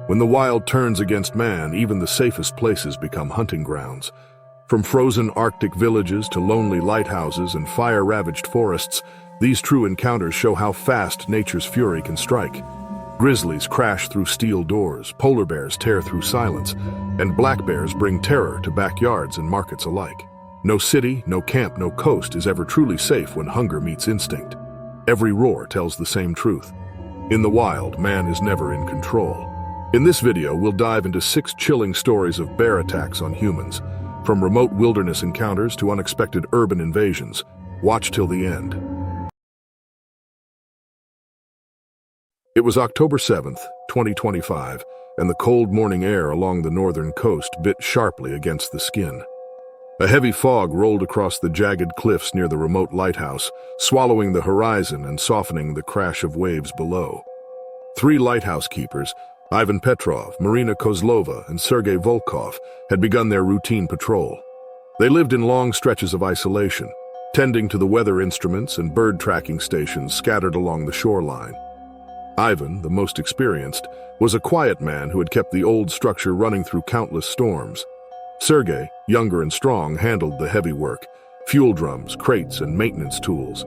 When the wild turns against man, even the safest places become hunting grounds. From frozen Arctic villages to lonely lighthouses and fire-ravaged forests, these true encounters show how fast nature's fury can strike. Grizzlies crash through steel doors, polar bears tear through silence, and black bears bring terror to backyards and markets alike. No city, no camp, no coast is ever truly safe when hunger meets instinct. Every roar tells the same truth. In the wild, man is never in control. In this video, we'll dive into 6 chilling stories of bear attacks on humans, from remote wilderness encounters to unexpected urban invasions. Watch till the end. It was October 7th, 2025, and the cold morning air along the northern coast bit sharply against the skin. A heavy fog rolled across the jagged cliffs near the remote lighthouse, swallowing the horizon and softening the crash of waves below. 3 lighthouse keepers, Ivan Petrov, Marina Kozlova, and Sergei Volkov, had begun their routine patrol. They lived in long stretches of isolation, tending to the weather instruments and bird tracking stations scattered along the shoreline. Ivan, the most experienced, was a quiet man who had kept the old structure running through countless storms. Sergei, younger and strong, handled the heavy work, fuel drums, crates, and maintenance tools.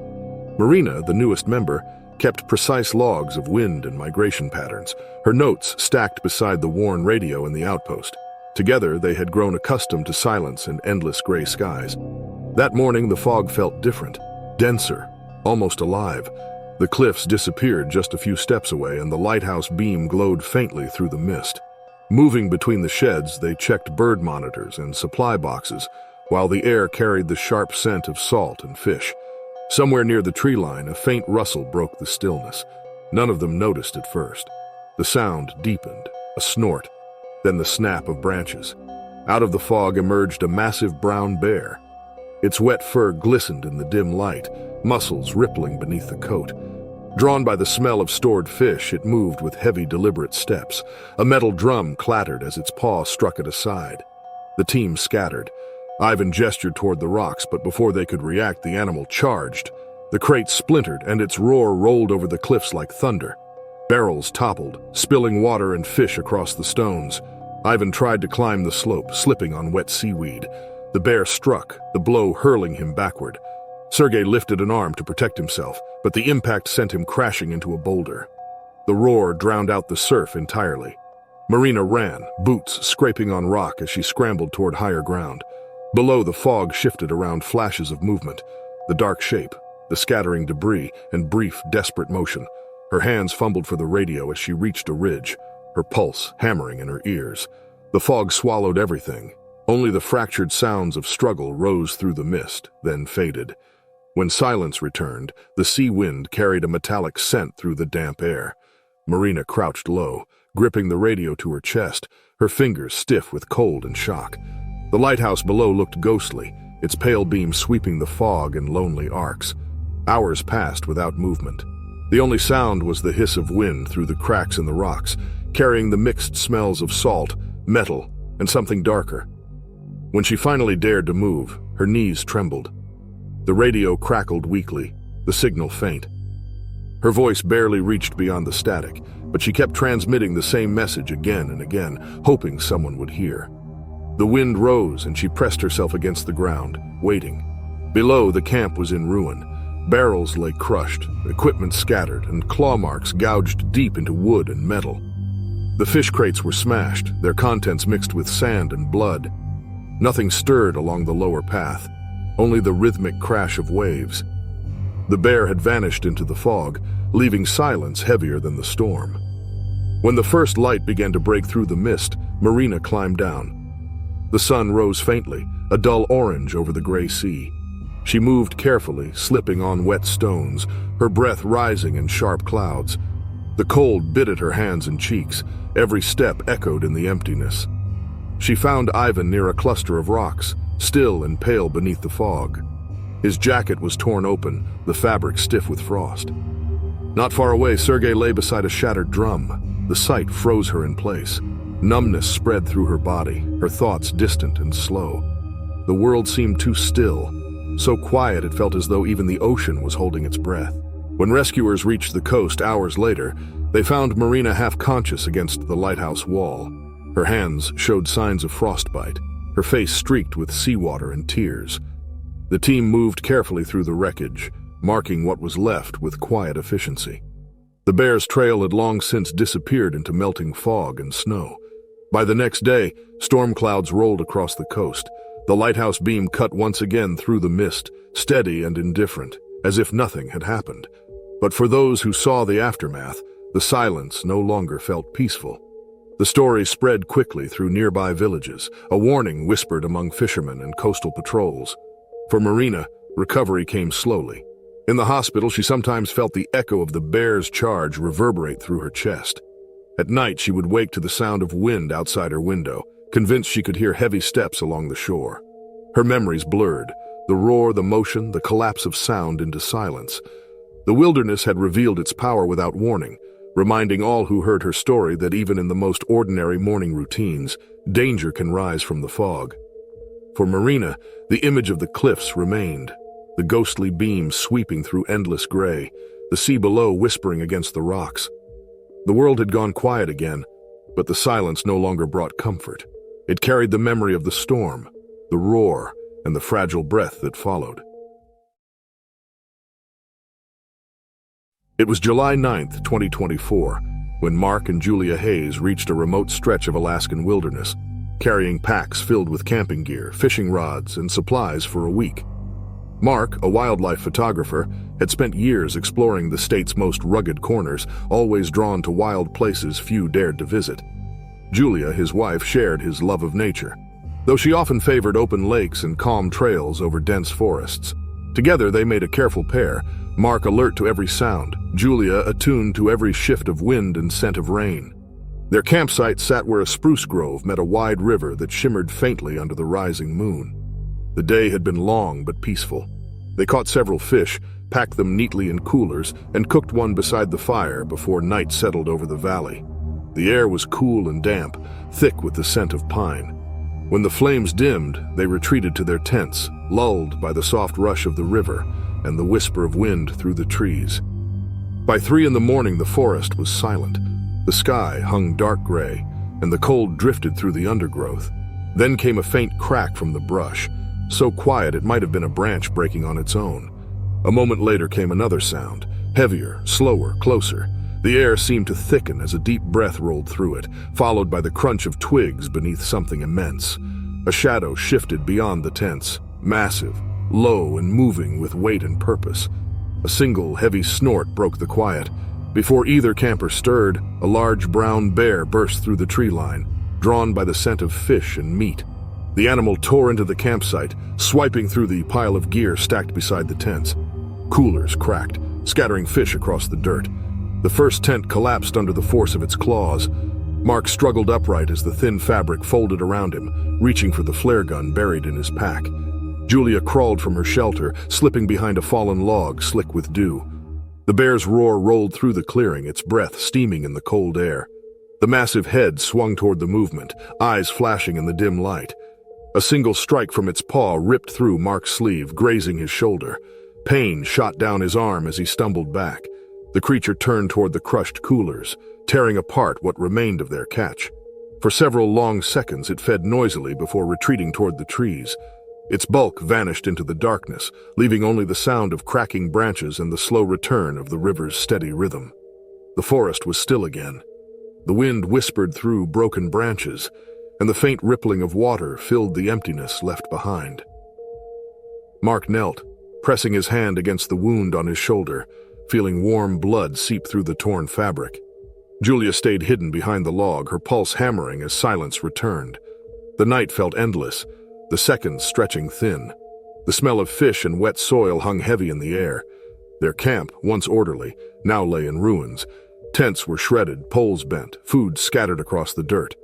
Marina, the newest member, kept precise logs of wind and migration patterns, her notes stacked beside the worn radio in the outpost. Together, they had grown accustomed to silence and endless gray skies. That morning, the fog felt different, denser, almost alive. The cliffs disappeared just a few steps away, and the lighthouse beam glowed faintly through the mist. Moving between the sheds, they checked bird monitors and supply boxes, while the air carried the sharp scent of salt and fish. Somewhere near the tree line, a faint rustle broke the stillness. None of them noticed at first. The sound deepened, a snort, then the snap of branches. Out of the fog emerged a massive brown bear. Its wet fur glistened in the dim light, muscles rippling beneath the coat. Drawn by the smell of stored fish, it moved with heavy, deliberate steps. A metal drum clattered as its paw struck it aside. The team scattered. Ivan gestured toward the rocks, but before they could react, the animal charged. The crate splintered, and its roar rolled over the cliffs like thunder. Barrels toppled, spilling water and fish across the stones. Ivan tried to climb the slope, slipping on wet seaweed. The bear struck, the blow hurling him backward. Sergei lifted an arm to protect himself, but the impact sent him crashing into a boulder. The roar drowned out the surf entirely. Marina ran, boots scraping on rock as she scrambled toward higher ground. Below, the fog shifted around flashes of movement, the dark shape, the scattering debris, and brief, desperate motion. Her hands fumbled for the radio as she reached a ridge, her pulse hammering in her ears. The fog swallowed everything. Only the fractured sounds of struggle rose through the mist, then faded. When silence returned, the sea wind carried a metallic scent through the damp air. Marina crouched low, gripping the radio to her chest, her fingers stiff with cold and shock. The lighthouse below looked ghostly, its pale beam sweeping the fog in lonely arcs. Hours passed without movement. The only sound was the hiss of wind through the cracks in the rocks, carrying the mixed smells of salt, metal, and something darker. When she finally dared to move, her knees trembled. The radio crackled weakly, the signal faint. Her voice barely reached beyond the static, but she kept transmitting the same message again and again, hoping someone would hear. The wind rose and she pressed herself against the ground, waiting. Below, the camp was in ruin. Barrels lay crushed, equipment scattered, and claw marks gouged deep into wood and metal. The fish crates were smashed, their contents mixed with sand and blood. Nothing stirred along the lower path, only the rhythmic crash of waves. The bear had vanished into the fog, leaving silence heavier than the storm. When the first light began to break through the mist, Marina climbed down. The sun rose faintly, a dull orange over the gray sea. She moved carefully, slipping on wet stones, her breath rising in sharp clouds. The cold bit at her hands and cheeks, every step echoed in the emptiness. She found Ivan near a cluster of rocks, still and pale beneath the fog. His jacket was torn open, the fabric stiff with frost. Not far away, Sergei lay beside a shattered drum. The sight froze her in place. Numbness spread through her body, her thoughts distant and slow. The world seemed too still, so quiet it felt as though even the ocean was holding its breath. When rescuers reached the coast hours later, They found Marina half-conscious against the lighthouse wall. Her hands showed signs of frostbite, her face streaked with seawater and tears. The team moved carefully through the wreckage, marking what was left with quiet efficiency. The bear's trail had long since disappeared into melting fog and snow. By the next day, storm clouds rolled across the coast. The lighthouse beam cut once again through the mist, steady and indifferent, as if nothing had happened. But for those who saw the aftermath, the silence no longer felt peaceful. The story spread quickly through nearby villages, a warning whispered among fishermen and coastal patrols. For Marina, recovery came slowly. In the hospital, she sometimes felt the echo of the bear's charge reverberate through her chest. At night, she would wake to the sound of wind outside her window, convinced she could hear heavy steps along the shore. Her memories blurred, the roar, the motion, the collapse of sound into silence. The wilderness had revealed its power without warning, reminding all who heard her story that even in the most ordinary morning routines, danger can rise from the fog. For Marina, the image of the cliffs remained, the ghostly beam sweeping through endless gray, the sea below whispering against the rocks. The world had gone quiet again, but the silence no longer brought comfort. It carried the memory of the storm, the roar, and the fragile breath that followed. It was July 9th, 2024, when Mark and Julia Hayes reached a remote stretch of Alaskan wilderness, carrying packs filled with camping gear, fishing rods, and supplies for a week. Mark, a wildlife photographer, had spent years exploring the state's most rugged corners, always drawn to wild places few dared to visit. Julia, his wife, shared his love of nature, though she often favored open lakes and calm trails over dense forests. Together they made a careful pair, Mark alert to every sound, Julia attuned to every shift of wind and scent of rain. Their campsite sat where a spruce grove met a wide river that shimmered faintly under the rising moon. The day had been long but peaceful. They caught several fish, packed them neatly in coolers, and cooked one beside the fire before night settled over the valley. The air was cool and damp, thick with the scent of pine. When the flames dimmed, they retreated to their tents, lulled by the soft rush of the river and the whisper of wind through the trees. By 3 a.m, the forest was silent. The sky hung dark gray, and the cold drifted through the undergrowth. Then came a faint crack from the brush, so quiet it might have been a branch breaking on its own. A moment later came another sound, heavier, slower, closer. The air seemed to thicken as a deep breath rolled through it, followed by the crunch of twigs beneath something immense. A shadow shifted beyond the tents, massive, low and moving with weight and purpose. A single heavy snort broke the quiet. Before either camper stirred, a large brown bear burst through the tree line, drawn by the scent of fish and meat. The animal tore into the campsite, swiping through the pile of gear stacked beside the tents. Coolers cracked, scattering fish across the dirt. The first tent collapsed under the force of its claws. Mark struggled upright as the thin fabric folded around him, reaching for the flare gun buried in his pack. Julia crawled from her shelter, slipping behind a fallen log slick with dew. The bear's roar rolled through the clearing, its breath steaming in the cold air. The massive head swung toward the movement, eyes flashing in the dim light. A single strike from its paw ripped through Mark's sleeve, grazing his shoulder. Pain shot down his arm as he stumbled back. The creature turned toward the crushed coolers, tearing apart what remained of their catch. For several long seconds it fed noisily before retreating toward the trees. Its bulk vanished into the darkness, leaving only the sound of cracking branches and the slow return of the river's steady rhythm. The forest was still again. The wind whispered through broken branches, and the faint rippling of water filled the emptiness left behind. Mark knelt, pressing his hand against the wound on his shoulder, feeling warm blood seep through the torn fabric. Julia stayed hidden behind the log, her pulse hammering as silence returned. The night felt endless, the seconds stretching thin. The smell of fish and wet soil hung heavy in the air. Their camp, once orderly, now lay in ruins. Tents were shredded, poles bent, food scattered across the dirt.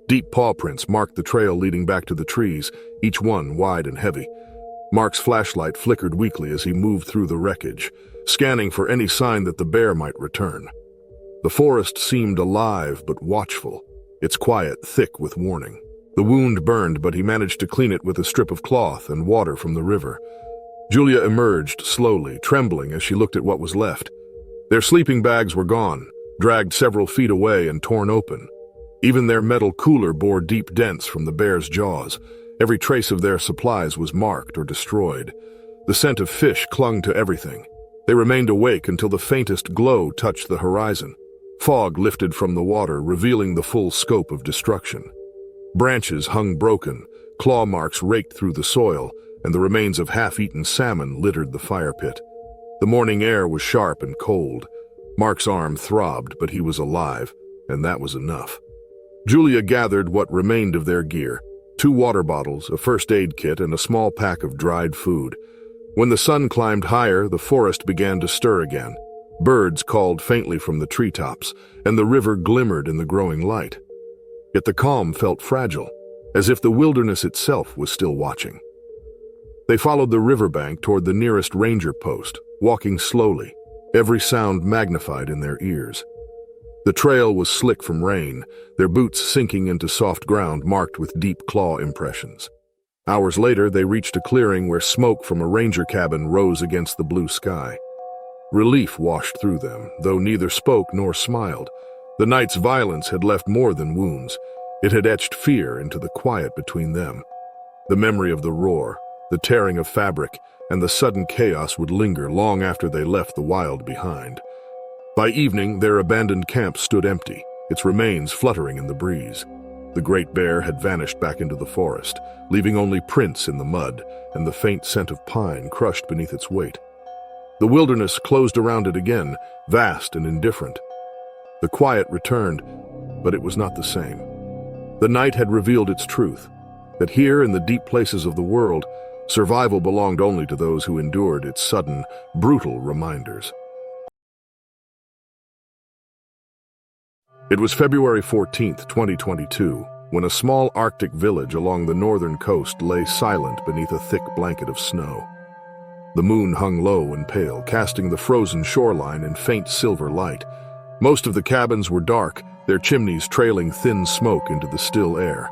Deep paw prints marked the trail leading back to the trees, each one wide and heavy. Mark's flashlight flickered weakly as he moved through the wreckage, scanning for any sign that the bear might return. The forest seemed alive but watchful, its quiet thick with warning. The wound burned, but he managed to clean it with a strip of cloth and water from the river. Julia emerged slowly, trembling as she looked at what was left. Their sleeping bags were gone, dragged several feet away and torn open. Even their metal cooler bore deep dents from the bear's jaws. Every trace of their supplies was marked or destroyed. The scent of fish clung to everything. They remained awake until the faintest glow touched the horizon. Fog lifted from the water, revealing the full scope of destruction. Branches hung broken, claw marks raked through the soil, and the remains of half-eaten salmon littered the fire pit. The morning air was sharp and cold. Mark's arm throbbed, but he was alive, and that was enough. Julia gathered what remained of their gear: 2 water bottles, a first aid kit, and a small pack of dried food. When the sun climbed higher, the forest began to stir again. Birds called faintly from the treetops, and the river glimmered in the growing light. Yet the calm felt fragile, as if the wilderness itself was still watching. They followed the riverbank toward the nearest ranger post, walking slowly, every sound magnified in their ears. The trail was slick from rain, their boots sinking into soft ground marked with deep claw impressions. Hours later, they reached a clearing where smoke from a ranger cabin rose against the blue sky. Relief washed through them, though neither spoke nor smiled. The night's violence had left more than wounds. It had etched fear into the quiet between them. The memory of the roar, the tearing of fabric, and the sudden chaos would linger long after they left the wild behind. By evening, their abandoned camp stood empty, its remains fluttering in the breeze. The great bear had vanished back into the forest, leaving only prints in the mud and the faint scent of pine crushed beneath its weight. The wilderness closed around it again, vast and indifferent. The quiet returned, but it was not the same. The night had revealed its truth, that here in the deep places of the world, survival belonged only to those who endured its sudden, brutal reminders. It was February 14th, 2022, when a small Arctic village along the northern coast lay silent beneath a thick blanket of snow. The moon hung low and pale, casting the frozen shoreline in faint silver light. Most of the cabins were dark, their chimneys trailing thin smoke into the still air.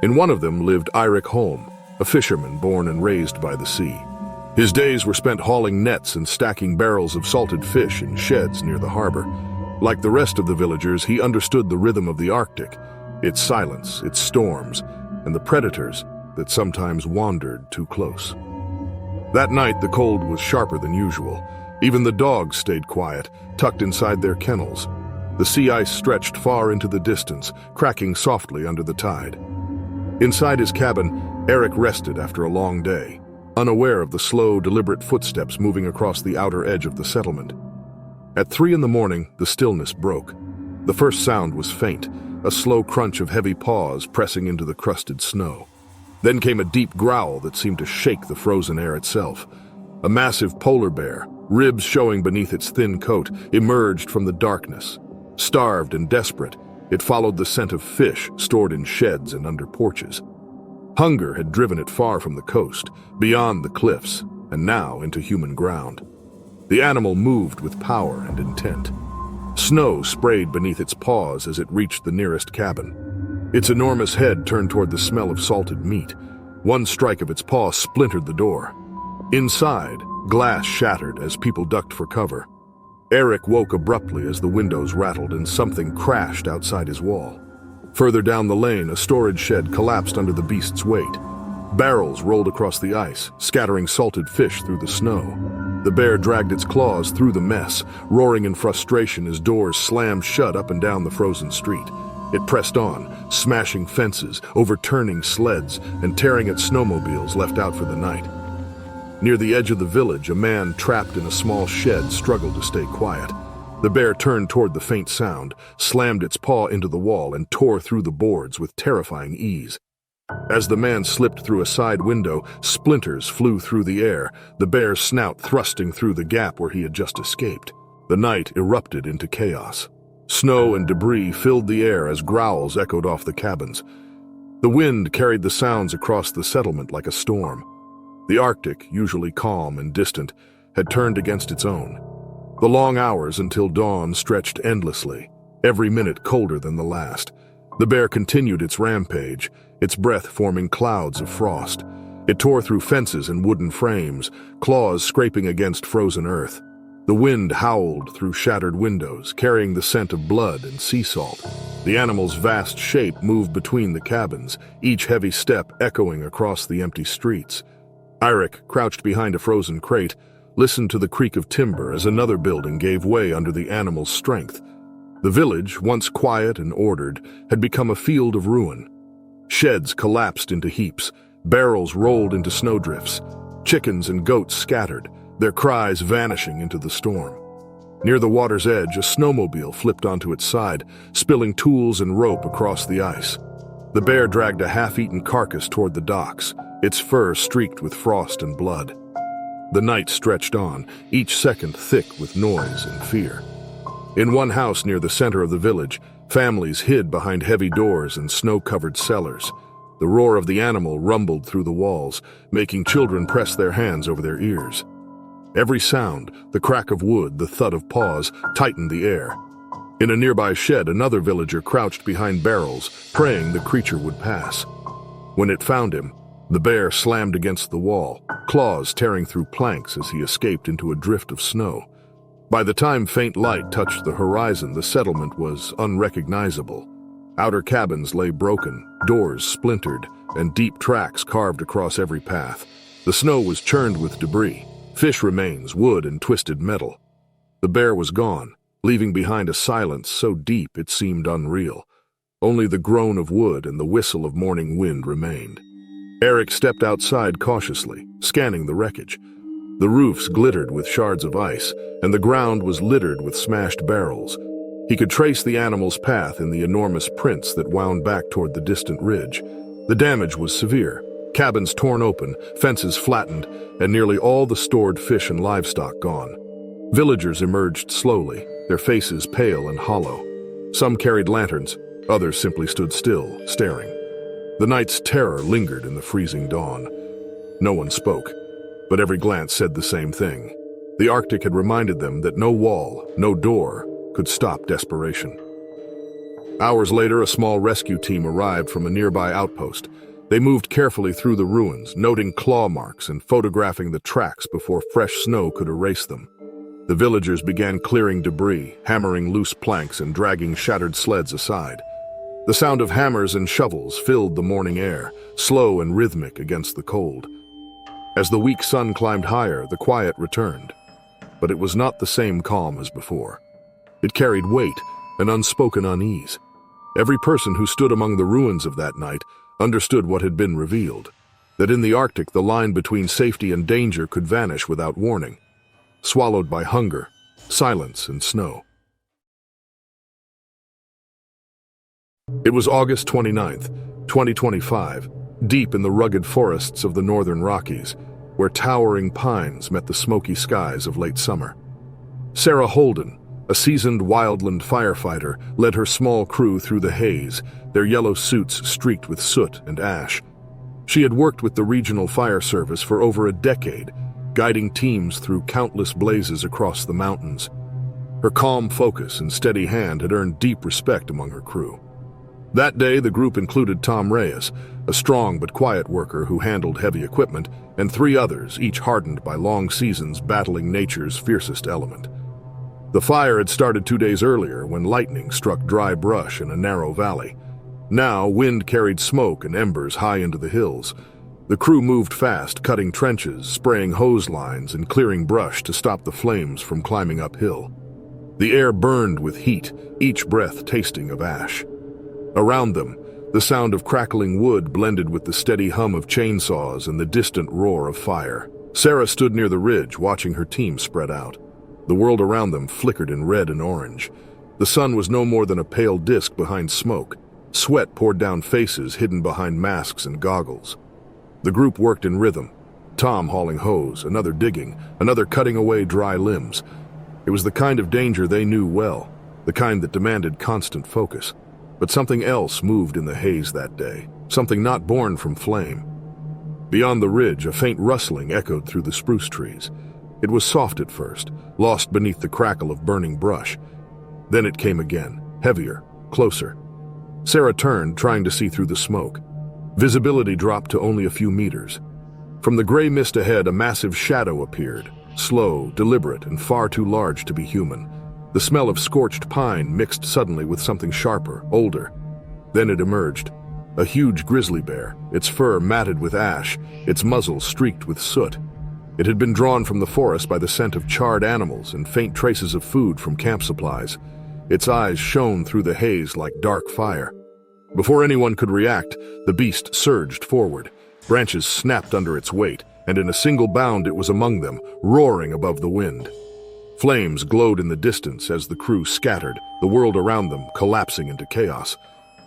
In one of them lived Eirik Holm, a fisherman born and raised by the sea. His days were spent hauling nets and stacking barrels of salted fish in sheds near the harbor. Like the rest of the villagers, he understood the rhythm of the Arctic, its silence, its storms, and the predators that sometimes wandered too close. That night, the cold was sharper than usual. Even the dogs stayed quiet, tucked inside their kennels. The sea ice stretched far into the distance, cracking softly under the tide. Inside his cabin, Eirik rested after a long day, unaware of the slow, deliberate footsteps moving across the outer edge of the settlement. At 3 in the morning, the stillness broke. The first sound was faint, a slow crunch of heavy paws pressing into the crusted snow. Then came a deep growl that seemed to shake the frozen air itself. A massive polar bear, ribs showing beneath its thin coat, emerged from the darkness. Starved and desperate, it followed the scent of fish stored in sheds and under porches. Hunger had driven it far from the coast, beyond the cliffs, and now into human ground. The animal moved with power and intent. Snow sprayed beneath its paws as it reached the nearest cabin. Its enormous head turned toward the smell of salted meat. One strike of its paw splintered the door. Inside, glass shattered as people ducked for cover. Eirik woke abruptly as the windows rattled and something crashed outside his wall. Further down the lane, a storage shed collapsed under the beast's weight. Barrels rolled across the ice, scattering salted fish through the snow. The bear dragged its claws through the mess, roaring in frustration as doors slammed shut up and down the frozen street. It pressed on, smashing fences, overturning sleds, and tearing at snowmobiles left out for the night. Near the edge of the village, a man trapped in a small shed struggled to stay quiet. The bear turned toward the faint sound, slammed its paw into the wall, and tore through the boards with terrifying ease. As the man slipped through a side window, splinters flew through the air, the bear's snout thrusting through the gap where he had just escaped. The night erupted into chaos. Snow and debris filled the air as growls echoed off the cabins. The wind carried the sounds across the settlement like a storm. The Arctic, usually calm and distant, had turned against its own. The long hours until dawn stretched endlessly, every minute colder than the last. The bear continued its rampage, its breath forming clouds of frost. It tore through fences and wooden frames, claws scraping against frozen earth. The wind howled through shattered windows, carrying the scent of blood and sea salt. The animal's vast shape moved between the cabins, each heavy step echoing across the empty streets. Eirik, crouched behind a frozen crate, listened to the creak of timber as another building gave way under the animal's strength. The village, once quiet and ordered, had become a field of ruin. Sheds collapsed into heaps, barrels rolled into snowdrifts, chickens and goats scattered, their cries vanishing into the storm. Near the water's edge, a snowmobile flipped onto its side, spilling tools and rope across the ice. The bear dragged a half-eaten carcass toward the docks, its fur streaked with frost and blood. The night stretched on, each second thick with noise and fear. In one house near the center of the village, families hid behind heavy doors and snow-covered cellars. The roar of the animal rumbled through the walls, making children press their hands over their ears. Every sound, the crack of wood, the thud of paws, tightened the air. In a nearby shed, another villager crouched behind barrels, praying the creature would pass. When it found him, the bear slammed against the wall, claws tearing through planks as he escaped into a drift of snow. By the time faint light touched the horizon, the settlement was unrecognizable. Outer cabins lay broken, doors splintered, and deep tracks carved across every path. The snow was churned with debris, fish remains, wood, and twisted metal. The bear was gone, leaving behind a silence so deep it seemed unreal. Only the groan of wood and the whistle of morning wind remained. Eirik stepped outside cautiously, scanning the wreckage. The roofs glittered with shards of ice, and the ground was littered with smashed barrels. He could trace the animal's path in the enormous prints that wound back toward the distant ridge. The damage was severe. Cabins torn open, fences flattened, and nearly all the stored fish and livestock gone. Villagers emerged slowly, their faces pale and hollow. Some carried lanterns, others simply stood still, staring. The night's terror lingered in the freezing dawn. No one spoke, but every glance said the same thing. The Arctic had reminded them that no wall, no door, could stop desperation. Hours later, a small rescue team arrived from a nearby outpost. They moved carefully through the ruins, noting claw marks and photographing the tracks before fresh snow could erase them. The villagers began clearing debris, hammering loose planks and dragging shattered sleds aside. The sound of hammers and shovels filled the morning air, slow and rhythmic against the cold. As the weak sun climbed higher, the quiet returned. But it was not the same calm as before. It carried weight, an unspoken unease. Every person who stood among the ruins of that night understood what had been revealed, that in the Arctic the line between safety and danger could vanish without warning, swallowed by hunger, silence, and snow. It was August 29th, 2025, deep in the rugged forests of the northern Rockies, where towering pines met the smoky skies of late summer. Sarah Holden, a seasoned wildland firefighter, led her small crew through the haze, their yellow suits streaked with soot and ash. She had worked with the regional fire service for over a decade, guiding teams through countless blazes across the mountains. Her calm focus and steady hand had earned deep respect among her crew. That day, the group included Tom Reyes, a strong but quiet worker who handled heavy equipment, and 3 others, each hardened by long seasons battling nature's fiercest element. The fire had started 2 days earlier when lightning struck dry brush in a narrow valley. Now, wind carried smoke and embers high into the hills. The crew moved fast, cutting trenches, spraying hose lines, and clearing brush to stop the flames from climbing uphill. The air burned with heat, each breath tasting of ash. Around them, the sound of crackling wood blended with the steady hum of chainsaws and the distant roar of fire. Sarah stood near the ridge, watching her team spread out. The world around them flickered in red and orange. The sun was no more than a pale disk behind smoke. Sweat poured down faces hidden behind masks and goggles. The group worked in rhythm, Tom hauling hose, another digging, another cutting away dry limbs. It was the kind of danger they knew well, the kind that demanded constant focus. But something else moved in the haze that day, something not born from flame. Beyond the ridge, a faint rustling echoed through the spruce trees. It was soft at first, lost beneath the crackle of burning brush. Then it came again, heavier, closer. Sarah turned, trying to see through the smoke. Visibility dropped to only a few meters. From the gray mist ahead, a massive shadow appeared, slow, deliberate, and far too large to be human. The smell of scorched pine mixed suddenly with something sharper, older. Then it emerged. A huge grizzly bear, its fur matted with ash, its muzzle streaked with soot. It had been drawn from the forest by the scent of charred animals and faint traces of food from camp supplies. Its eyes shone through the haze like dark fire. Before anyone could react, the beast surged forward. Branches snapped under its weight, and in a single bound it was among them, roaring above the wind. Flames glowed in the distance as the crew scattered, the world around them collapsing into chaos.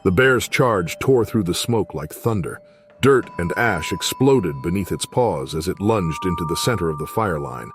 The bear's charge tore through the smoke like thunder. Dirt and ash exploded beneath its paws as it lunged into the center of the fire line.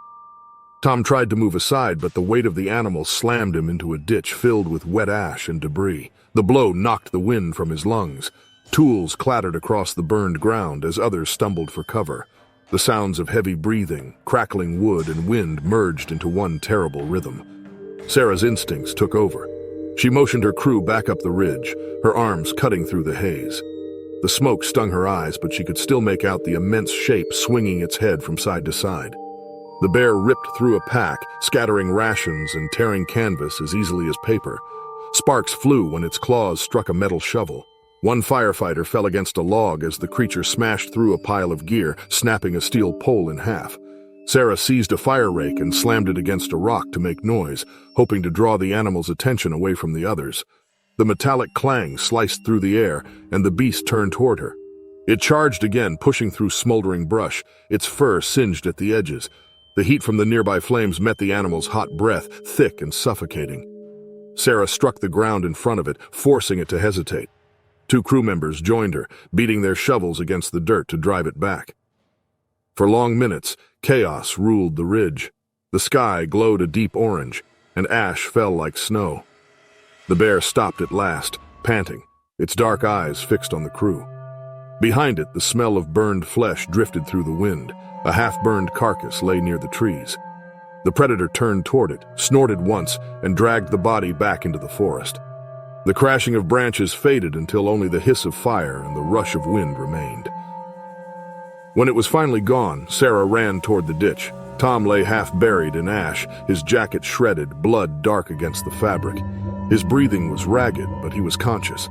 Tom tried to move aside, but the weight of the animal slammed him into a ditch filled with wet ash and debris. The blow knocked the wind from his lungs. Tools clattered across the burned ground as others stumbled for cover. The sounds of heavy breathing, crackling wood, and wind merged into one terrible rhythm. Sarah's instincts took over. She motioned her crew back up the ridge, her arms cutting through the haze. The smoke stung her eyes, but she could still make out the immense shape swinging its head from side to side. The bear ripped through a pack, scattering rations and tearing canvas as easily as paper. Sparks flew when its claws struck a metal shovel. One firefighter fell against a log as the creature smashed through a pile of gear, snapping a steel pole in half. Sarah seized a fire rake and slammed it against a rock to make noise, hoping to draw the animal's attention away from the others. The metallic clang sliced through the air, and the beast turned toward her. It charged again, pushing through smoldering brush, its fur singed at the edges. The heat from the nearby flames met the animal's hot breath, thick and suffocating. Sarah struck the ground in front of it, forcing it to hesitate. 2 crew members joined her, beating their shovels against the dirt to drive it back. For long minutes, chaos ruled the ridge. The sky glowed a deep orange, and ash fell like snow. The bear stopped at last, panting, its dark eyes fixed on the crew. Behind it, the smell of burned flesh drifted through the wind. A half-burned carcass lay near the trees. The predator turned toward it, snorted once, and dragged the body back into the forest. The crashing of branches faded until only the hiss of fire and the rush of wind remained. When it was finally gone, Sarah ran toward the ditch. Tom lay half-buried in ash, his jacket shredded, blood dark against the fabric. His breathing was ragged, but he was conscious.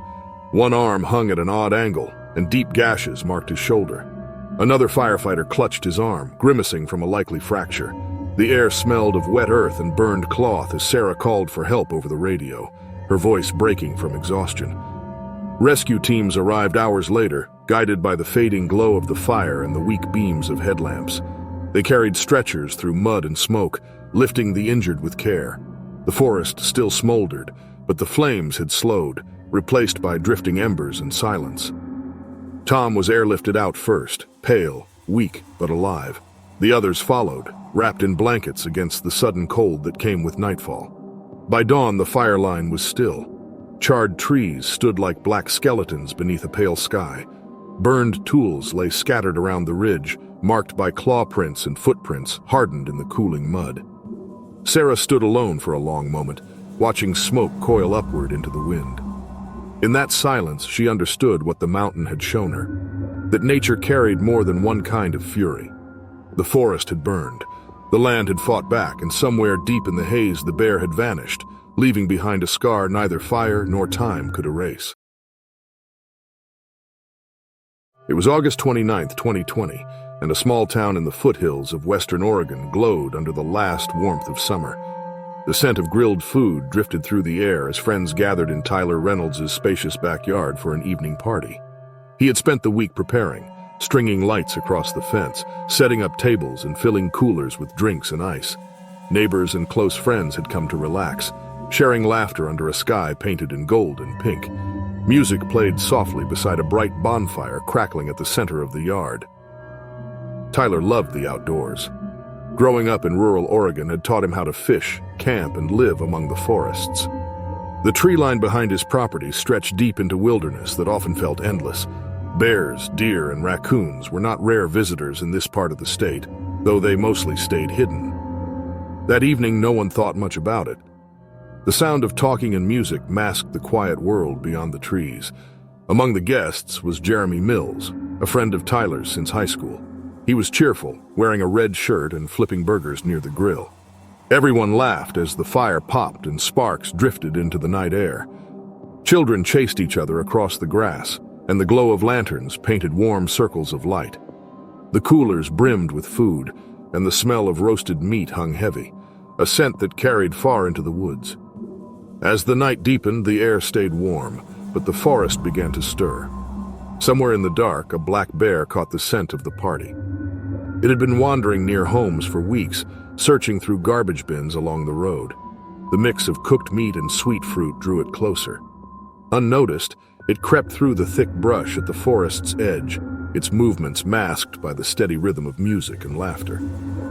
One arm hung at an odd angle, and deep gashes marked his shoulder. Another firefighter clutched his arm, grimacing from a likely fracture. The air smelled of wet earth and burned cloth as Sarah called for help over the radio, her voice breaking from exhaustion. Rescue teams arrived hours later, guided by the fading glow of the fire and the weak beams of headlamps. They carried stretchers through mud and smoke, lifting the injured with care. The forest still smoldered, but the flames had slowed, replaced by drifting embers and silence. Tom was airlifted out first, pale, weak, but alive. The others followed, wrapped in blankets against the sudden cold that came with nightfall. By dawn, the fire line was still. Charred trees stood like black skeletons beneath a pale sky. Burned tools lay scattered around the ridge, marked by claw prints and footprints hardened in the cooling mud. Sarah stood alone for a long moment, watching smoke coil upward into the wind. In that silence, she understood what the mountain had shown her, that nature carried more than one kind of fury. The forest had burned, the land had fought back, and somewhere deep in the haze the bear had vanished, leaving behind a scar neither fire nor time could erase. It was August 29, 2020, and a small town in the foothills of western Oregon glowed under the last warmth of summer. The scent of grilled food drifted through the air as friends gathered in Tyler Reynolds' spacious backyard for an evening party. He had spent the week preparing, stringing lights across the fence, setting up tables and filling coolers with drinks and ice. Neighbors and close friends had come to relax, sharing laughter under a sky painted in gold and pink. Music played softly beside a bright bonfire crackling at the center of the yard. Tyler loved the outdoors. Growing up in rural Oregon had taught him how to fish, camp, and live among the forests. The tree line behind his property stretched deep into wilderness that often felt endless. Bears, deer, and raccoons were not rare visitors in this part of the state, though they mostly stayed hidden. That evening, no one thought much about it. The sound of talking and music masked the quiet world beyond the trees. Among the guests was Jeremy Mills, a friend of Tyler's since high school. He was cheerful, wearing a red shirt and flipping burgers near the grill. Everyone laughed as the fire popped and sparks drifted into the night air. Children chased each other across the grass, and the glow of lanterns painted warm circles of light. The coolers brimmed with food, and the smell of roasted meat hung heavy, a scent that carried far into the woods. As the night deepened, the air stayed warm, but the forest began to stir. Somewhere in the dark, a black bear caught the scent of the party. It had been wandering near homes for weeks, searching through garbage bins along the road. The mix of cooked meat and sweet fruit drew it closer. Unnoticed, it crept through the thick brush at the forest's edge, its movements masked by the steady rhythm of music and laughter.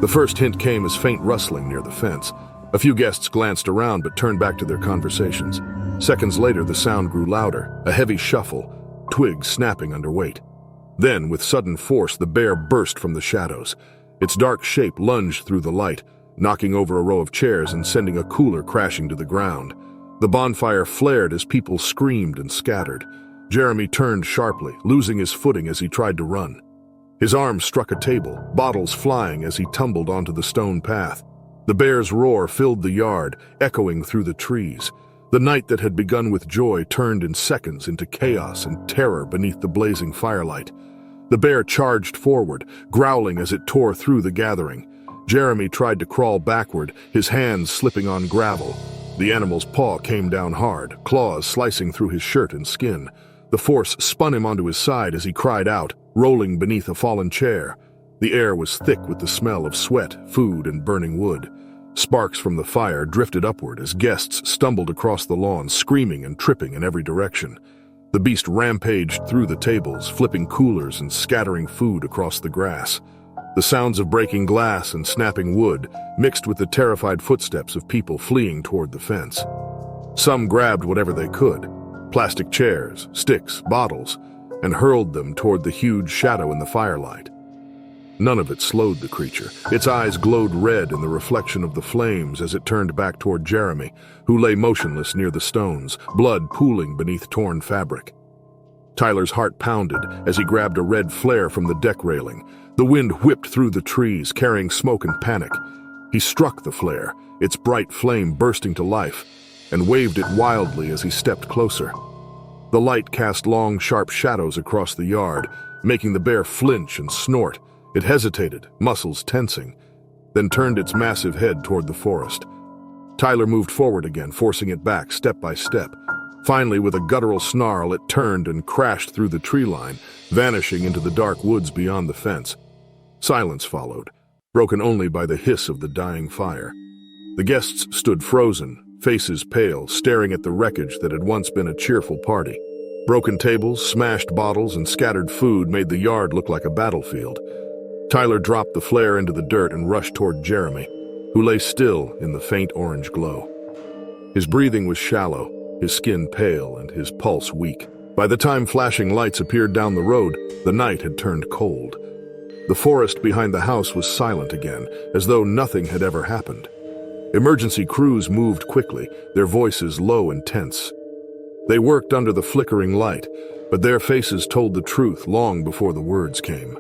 The first hint came as faint rustling near the fence. A few guests glanced around but turned back to their conversations. Seconds later, the sound grew louder, a heavy shuffle, twigs snapping under weight. Then, with sudden force, the bear burst from the shadows. Its dark shape lunged through the light, knocking over a row of chairs and sending a cooler crashing to the ground. The bonfire flared as people screamed and scattered. Jeremy turned sharply, losing his footing as he tried to run. His arm struck a table, bottles flying as he tumbled onto the stone path. The bear's roar filled the yard, echoing through the trees. The night that had begun with joy turned in seconds into chaos and terror beneath the blazing firelight. The bear charged forward, growling as it tore through the gathering. Jeremy tried to crawl backward, his hands slipping on gravel. The animal's paw came down hard, claws slicing through his shirt and skin. The force spun him onto his side as he cried out, rolling beneath a fallen chair. The air was thick with the smell of sweat, food, and burning wood. Sparks from the fire drifted upward as guests stumbled across the lawn, screaming and tripping in every direction. The beast rampaged through the tables, flipping coolers and scattering food across the grass. The sounds of breaking glass and snapping wood mixed with the terrified footsteps of people fleeing toward the fence. Some grabbed whatever they could, plastic chairs, sticks, bottles, and hurled them toward the huge shadow in the firelight. None of it slowed the creature. Its eyes glowed red in the reflection of the flames as it turned back toward Jeremy, who lay motionless near the stones, blood pooling beneath torn fabric. Tyler's heart pounded as he grabbed a red flare from the deck railing. The wind whipped through the trees, carrying smoke and panic. He struck the flare, its bright flame bursting to life, and waved it wildly as he stepped closer. The light cast long, sharp shadows across the yard, making the bear flinch and snort. It hesitated, muscles tensing, then turned its massive head toward the forest. Tyler moved forward again, forcing it back step by step. Finally, with a guttural snarl, it turned and crashed through the tree line, vanishing into the dark woods beyond the fence. Silence followed, broken only by the hiss of the dying fire. The guests stood frozen, faces pale, staring at the wreckage that had once been a cheerful party. Broken tables, smashed bottles, and scattered food made the yard look like a battlefield. Tyler dropped the flare into the dirt and rushed toward Jeremy, who lay still in the faint orange glow. His breathing was shallow, his skin pale, and his pulse weak. By the time flashing lights appeared down the road, the night had turned cold. The forest behind the house was silent again, as though nothing had ever happened. Emergency crews moved quickly, their voices low and tense. They worked under the flickering light, but their faces told the truth long before the words came.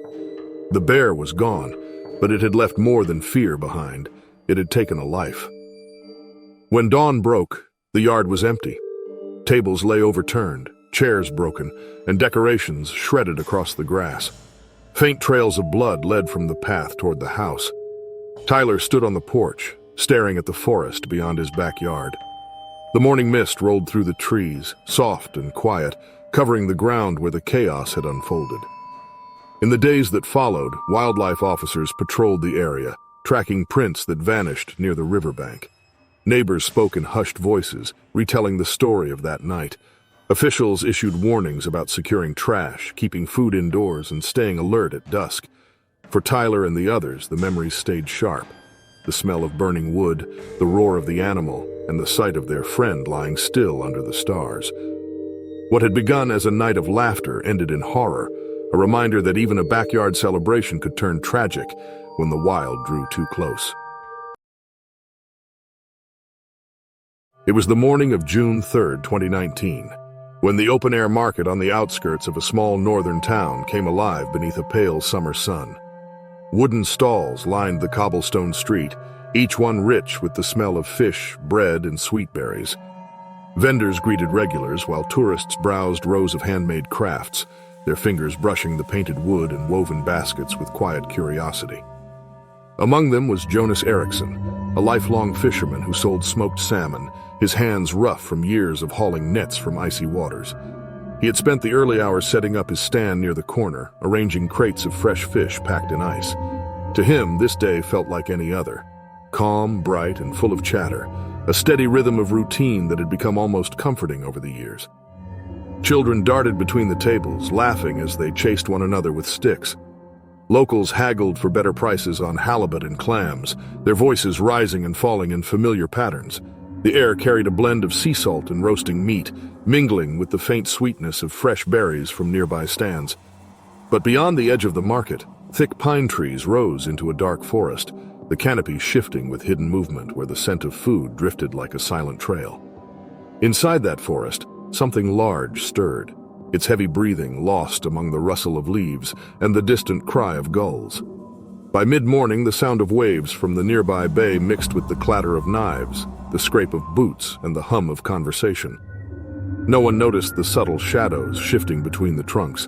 The bear was gone, but it had left more than fear behind. It had taken a life. When dawn broke, the yard was empty. Tables lay overturned, chairs broken, and decorations shredded across the grass. Faint trails of blood led from the path toward the house. Tyler stood on the porch, staring at the forest beyond his backyard. The morning mist rolled through the trees, soft and quiet, covering the ground where the chaos had unfolded. In the days that followed, wildlife officers patrolled the area, tracking prints that vanished near the riverbank. Neighbors spoke in hushed voices, retelling the story of that night. Officials issued warnings about securing trash, keeping food indoors, and staying alert at dusk. For Tyler and the others, the memories stayed sharp. The smell of burning wood, the roar of the animal, and the sight of their friend lying still under the stars. What had begun as a night of laughter ended in horror, a reminder that even a backyard celebration could turn tragic when the wild drew too close. It was the morning of June 3, 2019, when the open-air market on the outskirts of a small northern town came alive beneath a pale summer sun. Wooden stalls lined the cobblestone street, each one rich with the smell of fish, bread, and sweet berries. Vendors greeted regulars while tourists browsed rows of handmade crafts, their fingers brushing the painted wood and woven baskets with quiet curiosity. Among them was Jonas Eriksson, a lifelong fisherman who sold smoked salmon, his hands rough from years of hauling nets from icy waters. He had spent the early hours setting up his stand near the corner, arranging crates of fresh fish packed in ice. To him, this day felt like any other. Calm, bright, and full of chatter, a steady rhythm of routine that had become almost comforting over the years. Children darted between the tables, laughing as they chased one another with sticks. Locals haggled for better prices on halibut and clams, their voices rising and falling in familiar patterns. The air carried a blend of sea salt and roasting meat, mingling with the faint sweetness of fresh berries from nearby stands. But beyond the edge of the market, thick pine trees rose into a dark forest, the canopy shifting with hidden movement where the scent of food drifted like a silent trail. Inside that forest, something large stirred, its heavy breathing lost among the rustle of leaves and the distant cry of gulls. By mid-morning, the sound of waves from the nearby bay mixed with the clatter of knives, the scrape of boots, and the hum of conversation. No one noticed the subtle shadows shifting between the trunks.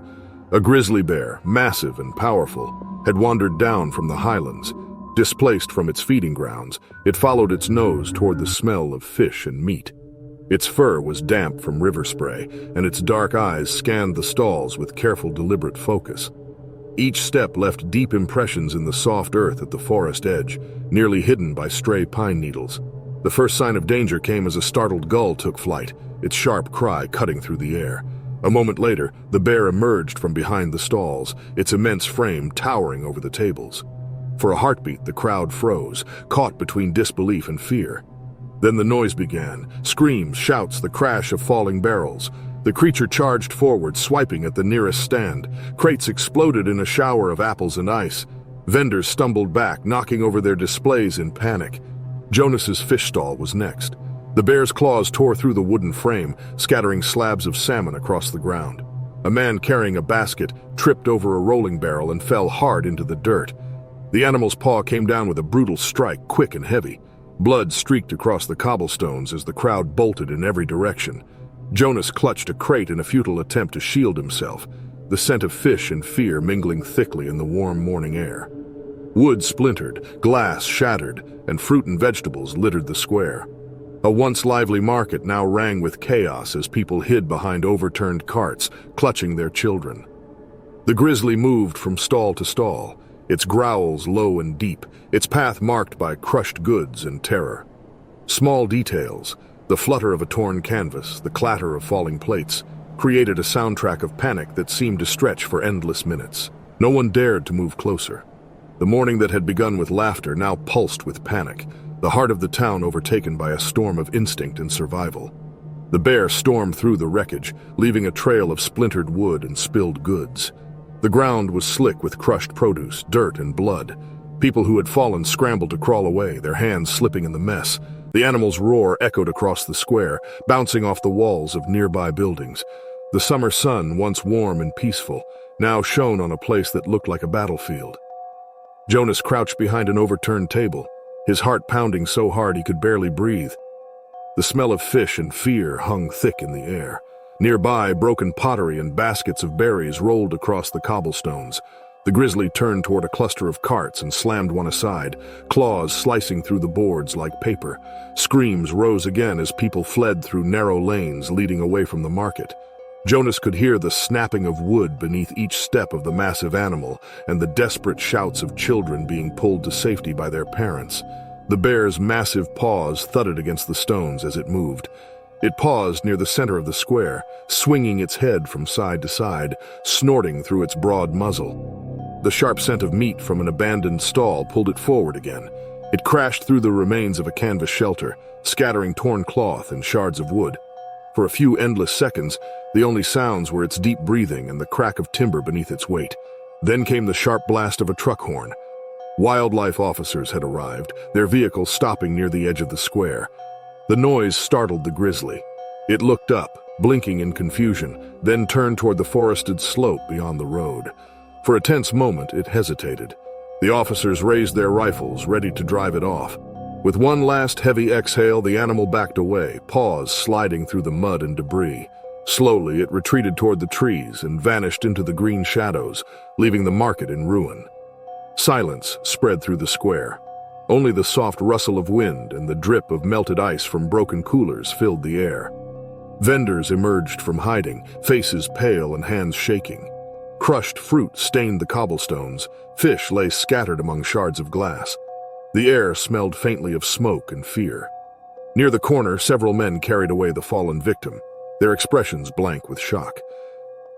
A grizzly bear, massive and powerful, had wandered down from the highlands. Displaced from its feeding grounds, it followed its nose toward the smell of fish and meat. Its fur was damp from river spray, and its dark eyes scanned the stalls with careful, deliberate focus. Each step left deep impressions in the soft earth at the forest edge, nearly hidden by stray pine needles. The first sign of danger came as a startled gull took flight, its sharp cry cutting through the air. A moment later, the bear emerged from behind the stalls, its immense frame towering over the tables. For a heartbeat, the crowd froze, caught between disbelief and fear. Then the noise began, screams, shouts, the crash of falling barrels. The creature charged forward, swiping at the nearest stand. Crates exploded in a shower of apples and ice. Vendors stumbled back, knocking over their displays in panic. Jonas's fish stall was next. The bear's claws tore through the wooden frame, scattering slabs of salmon across the ground. A man carrying a basket tripped over a rolling barrel and fell hard into the dirt. The animal's paw came down with a brutal strike, quick and heavy. Blood streaked across the cobblestones as the crowd bolted in every direction. Jonas clutched a crate in a futile attempt to shield himself, the scent of fish and fear mingling thickly in the warm morning air. Wood splintered, glass shattered, and fruit and vegetables littered the square. A once lively market now rang with chaos as people hid behind overturned carts, clutching their children. The grizzly moved from stall to stall, its growls low and deep, its path marked by crushed goods and terror. Small details, the flutter of a torn canvas, the clatter of falling plates, created a soundtrack of panic that seemed to stretch for endless minutes. No one dared to move closer. The morning that had begun with laughter now pulsed with panic, the heart of the town overtaken by a storm of instinct and survival. The bear stormed through the wreckage, leaving a trail of splintered wood and spilled goods. The ground was slick with crushed produce, dirt, and blood. People who had fallen scrambled to crawl away, their hands slipping in the mess. The animal's roar echoed across the square, bouncing off the walls of nearby buildings. The summer sun, once warm and peaceful, now shone on a place that looked like a battlefield. Jonas crouched behind an overturned table, his heart pounding so hard he could barely breathe. The smell of fish and fear hung thick in the air. Nearby, broken pottery and baskets of berries rolled across the cobblestones. The grizzly turned toward a cluster of carts and slammed one aside, claws slicing through the boards like paper. Screams rose again as people fled through narrow lanes leading away from the market. Jonas could hear the snapping of wood beneath each step of the massive animal and the desperate shouts of children being pulled to safety by their parents. The bear's massive paws thudded against the stones as it moved. It paused near the center of the square, swinging its head from side to side, snorting through its broad muzzle. The sharp scent of meat from an abandoned stall pulled it forward again. It crashed through the remains of a canvas shelter, scattering torn cloth and shards of wood. For a few endless seconds, the only sounds were its deep breathing and the crack of timber beneath its weight. Then came the sharp blast of a truck horn. Wildlife officers had arrived, their vehicle stopping near the edge of the square. The noise startled the grizzly. It looked up, blinking in confusion, then turned toward the forested slope beyond the road. For a tense moment, it hesitated. The officers raised their rifles, ready to drive it off. With one last heavy exhale, the animal backed away, paws sliding through the mud and debris. Slowly, it retreated toward the trees and vanished into the green shadows, leaving the market in ruin. Silence spread through the square. Only the soft rustle of wind and the drip of melted ice from broken coolers filled the air. Vendors emerged from hiding, faces pale and hands shaking. Crushed fruit stained the cobblestones. Fish lay scattered among shards of glass. The air smelled faintly of smoke and fear. Near the corner, several men carried away the fallen victim, their expressions blank with shock.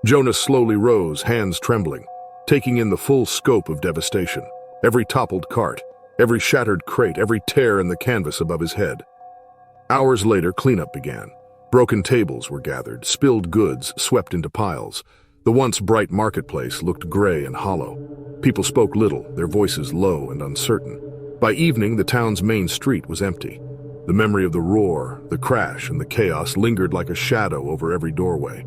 Jonas slowly rose, hands trembling, taking in the full scope of devastation. Every toppled cart, every shattered crate, every tear in the canvas above his head. Hours later, cleanup began. Broken tables were gathered, spilled goods swept into piles. The once bright marketplace looked gray and hollow. People spoke little, their voices low and uncertain. By evening, the town's main street was empty. The memory of the roar, the crash, and the chaos lingered like a shadow over every doorway.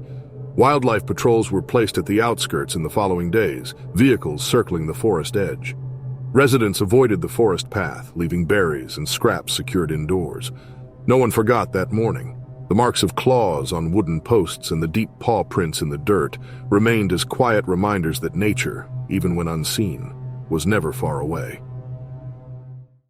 Wildlife patrols were placed at the outskirts in the following days, vehicles circling the forest edge. Residents avoided the forest path, leaving berries and scraps secured indoors. No one forgot that morning. The marks of claws on wooden posts and the deep paw prints in the dirt remained as quiet reminders that nature, even when unseen, was never far away.